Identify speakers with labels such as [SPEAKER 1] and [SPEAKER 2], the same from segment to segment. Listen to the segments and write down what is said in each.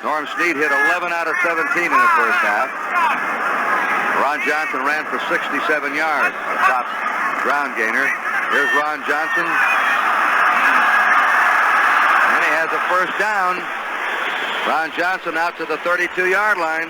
[SPEAKER 1] Norm Snead hit 11 out of 17 in the first half. Ron Johnson ran for 67 yards, the top ground gainer. Here's Ron Johnson. And he has a first down. Ron Johnson out to the 32-yard line.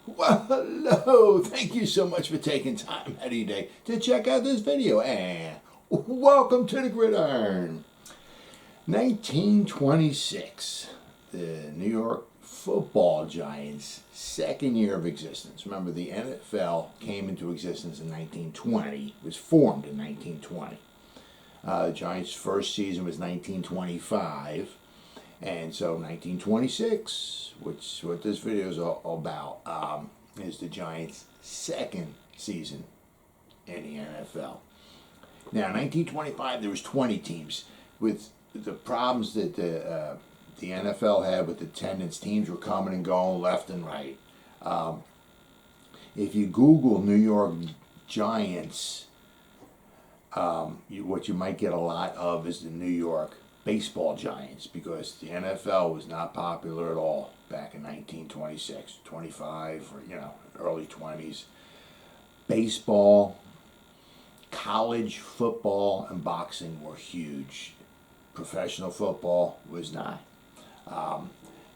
[SPEAKER 2] Well, hello. Thank you so much for taking time out of your day to check out this video. And welcome to the Gridiron. 1926. The New York Football Giants' second year of existence. Remember, the NFL came into existence in 1920. It was formed in 1920. The Giants' first season was 1925. And so 1926, which is what this video is all about, is the Giants' second season in the NFL. Now, in 1925, there was 20 teams. With the problems that the NFL had with attendance, teams were coming and going left and right. If you Google New York Giants, what you might get a lot of is the New York Baseball Giants, because the NFL was not popular at all back in 1926, 25, or early 20s. Baseball, college football, and boxing were huge. Professional football was not.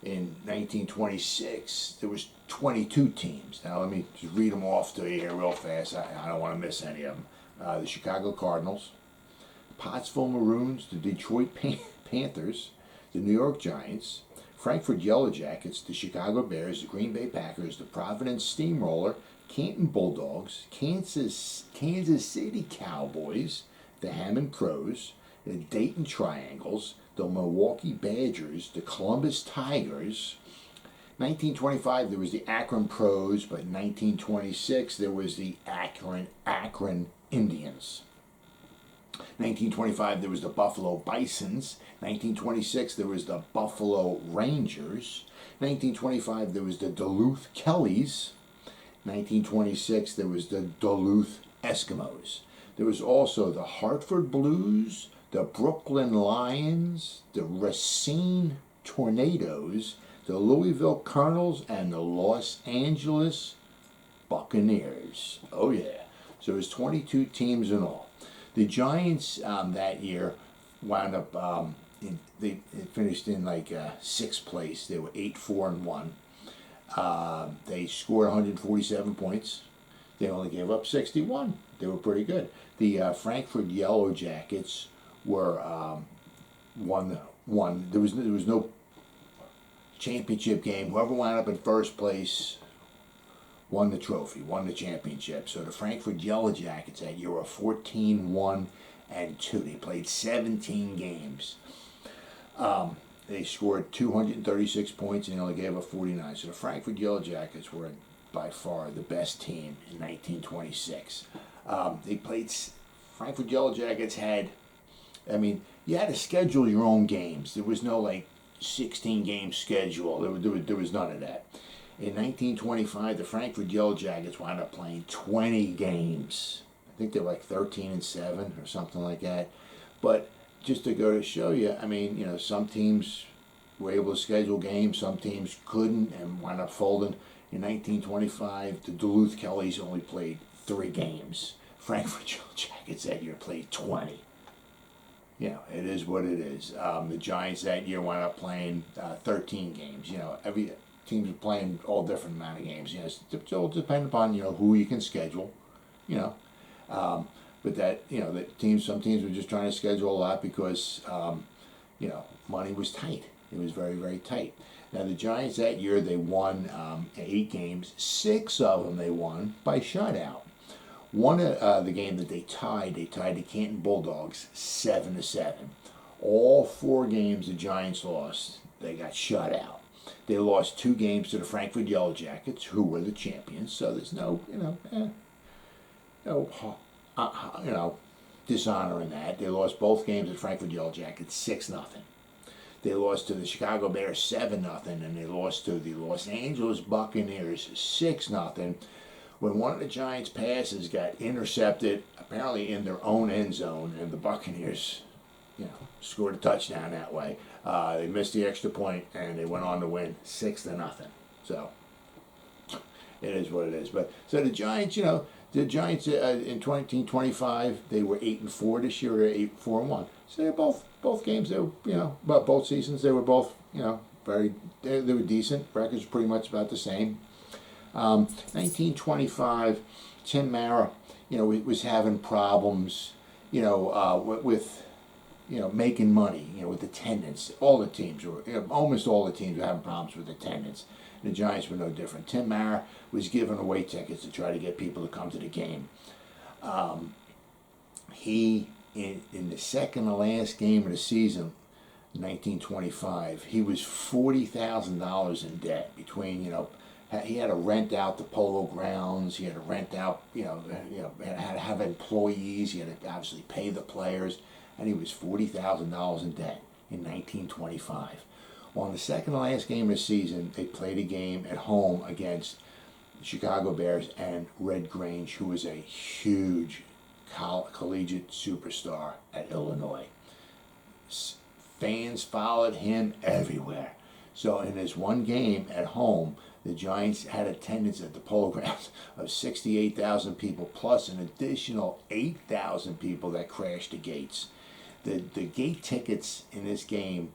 [SPEAKER 2] In 1926, there was 22 teams. Now let me just read them off to you here real fast. I don't want to miss any of them. The Chicago Cardinals, Pottsville Maroons, the Detroit Panthers, the New York Giants, Frankfurt Yellow Jackets, the Chicago Bears, the Green Bay Packers, the Providence Steamroller, Canton Bulldogs, Kansas City Cowboys, the Hammond Pros, the Dayton Triangles, the Milwaukee Badgers, the Columbus Tigers. 1925, there was the Akron Pros, but in 1926, there was the Akron Indians. 1925, there was the Buffalo Bisons. 1926, there was the Buffalo Rangers. 1925, there was the Duluth Kellys. 1926, there was the Duluth Eskimos. There was also the Hartford Blues, the Brooklyn Lions, the Racine Tornadoes, the Louisville Colonels, and the Los Angeles Buccaneers. Oh yeah. So it was 22 teams in all. The Giants that year wound up, they finished in like sixth place. They were 8-4-1. They scored 147 points. They only gave up 61. They were pretty good. The Frankfurt Yellow Jackets were won. There was no championship game. Whoever wound up in first place won the trophy, won the championship. So the Frankfurt Yellow Jackets that year were 14-1-2. They played 17 games. They scored 236 points and they only gave up 49. So the Frankfurt Yellow Jackets were by far the best team in 1926. Frankfurt Yellow Jackets had, you had to schedule your own games. There was no 16-game schedule. There was none of that. In 1925, the Frankfurt Yellow Jackets wound up playing 20 games. I think they were 13-7 or something like that. But just to go to show you, some teams were able to schedule games, some teams couldn't and wound up folding. In 1925, the Duluth Kellys only played 3 games. Frankfurt Yellow Jackets that year played 20. It is what it is. The Giants that year wound up playing 13 games. Every teams are playing all different amount of games. It all depends upon who you can schedule. But that some teams were just trying to schedule a lot because money was tight. It was very, very tight. Now the Giants that year, they won 8 games. 6 of them they won by shutout. One of the game that they tied the Canton Bulldogs 7-7. All 4 games the Giants lost, they got shut out. They lost 2 games to the Frankfurt Yellow Jackets, who were the champions. So there's no dishonor in that. They lost both games to the Frankfurt Yellow Jackets 6-0. They lost to the Chicago Bears 7-0, and they lost to the Los Angeles Buccaneers 6-0. When one of the Giants' passes got intercepted, apparently in their own end zone, and the Buccaneers scored a touchdown that way. They missed the extra point, and they went on to win 6-0. So it is what it is. But so the Giants, in 1925, they were 8-4 this year, or 8-4-1. So they're both games. They were, but both seasons they were both, very. They were decent. Records pretty much about the same. 1925, Tim Mara, was having problems, with making money, with attendance. All the teams were, almost all the teams were having problems with attendance. The Giants were no different. Tim Mara was giving away tickets to try to get people to come to the game. He, in the second to last game of the season, 1925, he was $40,000 in debt between, he had to rent out the polo grounds, he had to rent out, had to have employees, he had to obviously pay the players, and he was $40,000 in debt in 1925. Well, in the second to last game of the season, they played a game at home against the Chicago Bears and Red Grange, who was a huge collegiate superstar at Illinois. Fans followed him everywhere. So in this one game at home, the Giants had attendance at the Polo Grounds of 68,000 people, plus an additional 8,000 people that crashed the gates. The gate tickets in this game,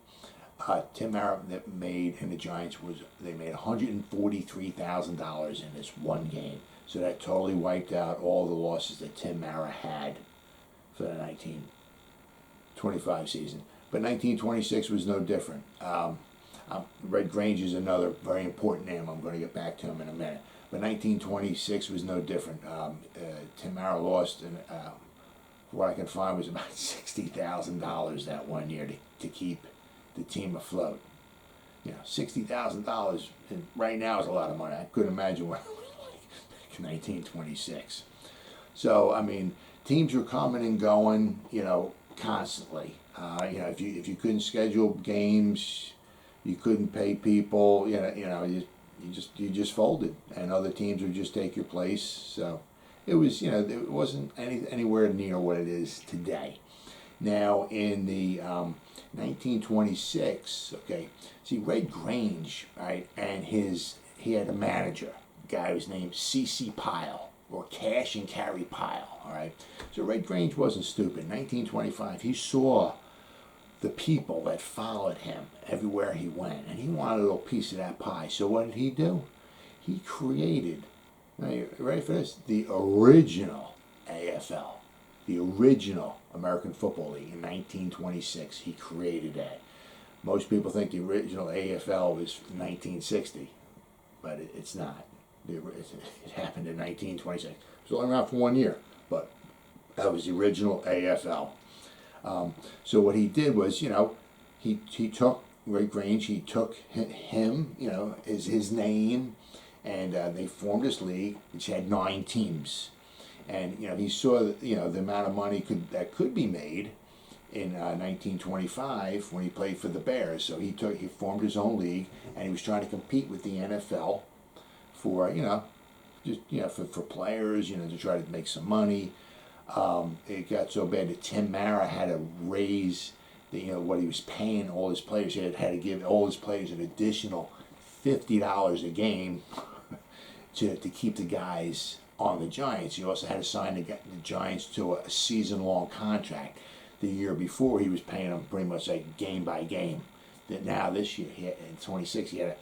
[SPEAKER 2] Tim Mara made, and the Giants they made $143,000 in this one game. So that totally wiped out all the losses that Tim Mara had for the 1925 season. But 1926 was no different. Red Grange is another very important name. I'm going to get back to him in a minute. But 1926 was no different. Tim Mara lost, and what I can find was about $60,000 that one year to keep the team afloat. $60,000 right now is a lot of money. I couldn't imagine what it was like in 1926. So, I mean, teams were coming and going, constantly. If you couldn't schedule games, you couldn't pay people. You just folded, and other teams would just take your place. So it was, it wasn't anywhere near what it is today. Now in the 1926, Red Grange, right, and he had a manager, a guy who was named C.C. Pyle, or Cash and Carry Pyle, all right. So Red Grange wasn't stupid. In 1925, he saw the people that followed him everywhere he went, and he wanted a little piece of that pie. So what did he do? He created, now you ready for this? The original AFL, the original American Football League in 1926. He created that. Most people think the original AFL was 1960, but it's not. It happened in 1926. It was only around for 1 year, but that was the original AFL. So what he did was, he took Red Grange, he took him, his name, and they formed this league, which had 9 teams. And, he saw, the amount of money that could be made in 1925 when he played for the Bears. So he formed his own league, and he was trying to compete with the NFL for, for players, to try to make some money. It got so bad that Tim Mara had to raise what he was paying all his players. He had to give all his players an additional $50 a game to keep the guys on the Giants. He also had to sign the Giants to a season-long contract. The year before, he was paying them pretty much like game by game. That now this year, in 26, he had to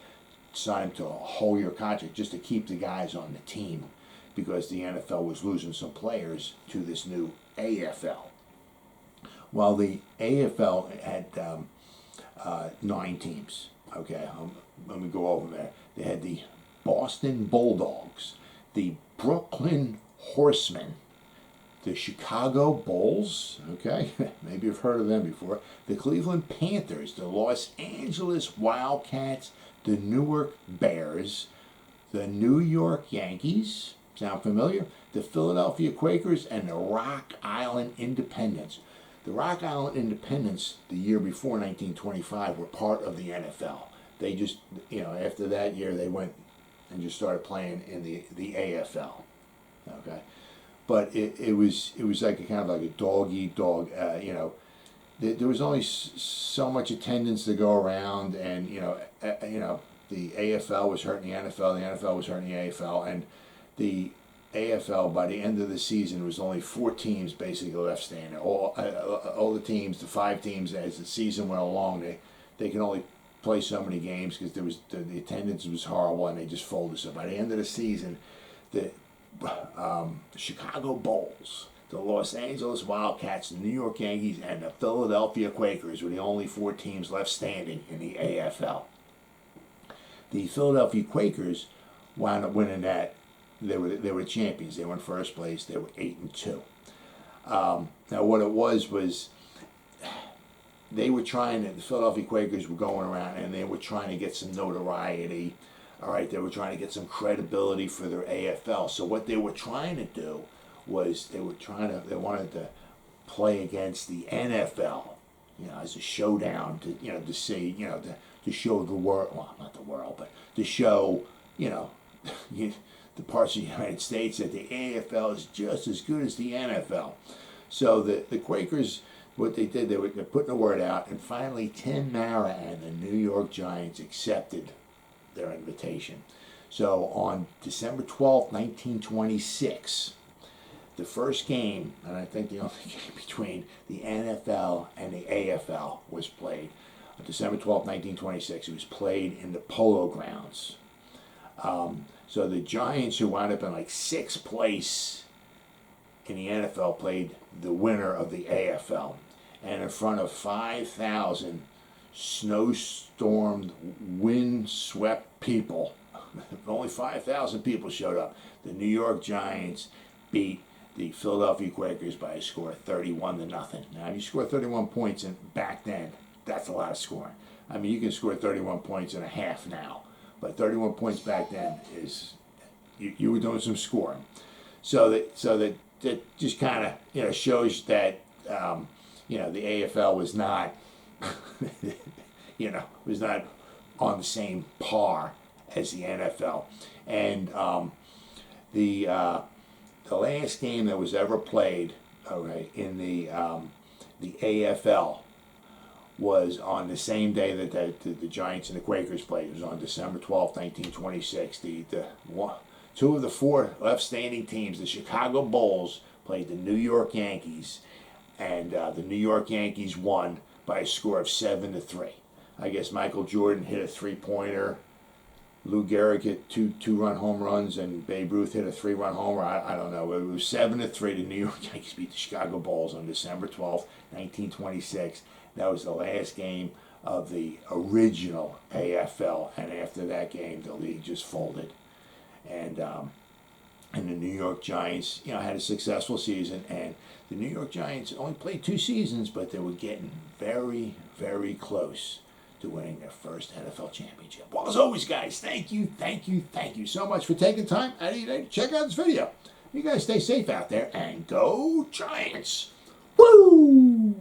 [SPEAKER 2] sign him to a whole year contract just to keep the guys on the team, because the NFL was losing some players to this new AFL. Well, the AFL had 9 teams. Okay, let me go over there. They had the Boston Bulldogs, the Brooklyn Horsemen, the Chicago Bulls, okay, maybe you've heard of them before, the Cleveland Panthers, the Los Angeles Wildcats, the Newark Bears, the New York Yankees, sound familiar? The Philadelphia Quakers, and the Rock Island Independents. The Rock Island Independents, the year before 1925, were part of the NFL. They just, after that year, they went and just started playing in the AFL. Okay, but it was like a kind of like a dog eat dog. there was only so much attendance to go around, and the AFL was hurting the NFL, the NFL was hurting the AFL, and the AFL by the end of the season was only 4 teams basically left standing. All the teams, the 5 teams, as the season went along, they can only play so many games because there was the attendance was horrible, and they just folded. So by the end of the season, the Chicago Bulls, the Los Angeles Wildcats, the New York Yankees, and the Philadelphia Quakers were the only 4 teams left standing in the AFL. The Philadelphia Quakers wound up winning that. They were champions. They were in first place. They were 8-2. Now what it was they were trying to, the Philadelphia Quakers were going around and they were trying to get some notoriety. All right, they were trying to get some credibility for their AFL. So what they were trying to do was they wanted to play against the NFL, as a showdown to see, to show the world, well, not the world, but to show, the parts of the United States that the AFL is just as good as the NFL. So the Quakers, what they did, they're putting the word out, and finally Tim Mara and the New York Giants accepted their invitation. So on December 12th, 1926, the first game, and I think the only game between the NFL and the AFL was played. On December 12th, 1926, it was played in the Polo Grounds. So the Giants, who wound up in like 6th place in the NFL, played the winner of the AFL. And in front of 5,000 snowstormed, wind-swept people, only 5,000 people showed up. The New York Giants beat the Philadelphia Quakers by a score of 31-0. Now, if you score 31 points back then, that's a lot of scoring. I mean, you can score 31 points in a half now, but 31 points back then is you were doing some scoring. So that just kind of shows that the AFL was not was not on the same par as the NFL. And the last game that was ever played, in the AFL was on the same day that the Giants and the Quakers played. It was on December 12th, 1926. Two of the 4 left standing teams, the Chicago Bulls, played the New York Yankees, and the New York Yankees won by a score of 7-3. I guess Michael Jordan hit a 3-pointer. Lou Gehrig hit two 2-run home runs, and Babe Ruth hit a 3-run homer. I don't know. It was 7-3. The New York Yankees beat the Chicago Bulls on December 12th, 1926. That was the last game of the original AFL, and after that game, the league just folded. And the New York Giants, had a successful season, and the New York Giants only played 2 seasons, but they were getting very, very close to winning their first NFL championship. Well, as always, guys, thank you so much for taking time out of your day to check out this video. You guys stay safe out there, and go Giants! Woo!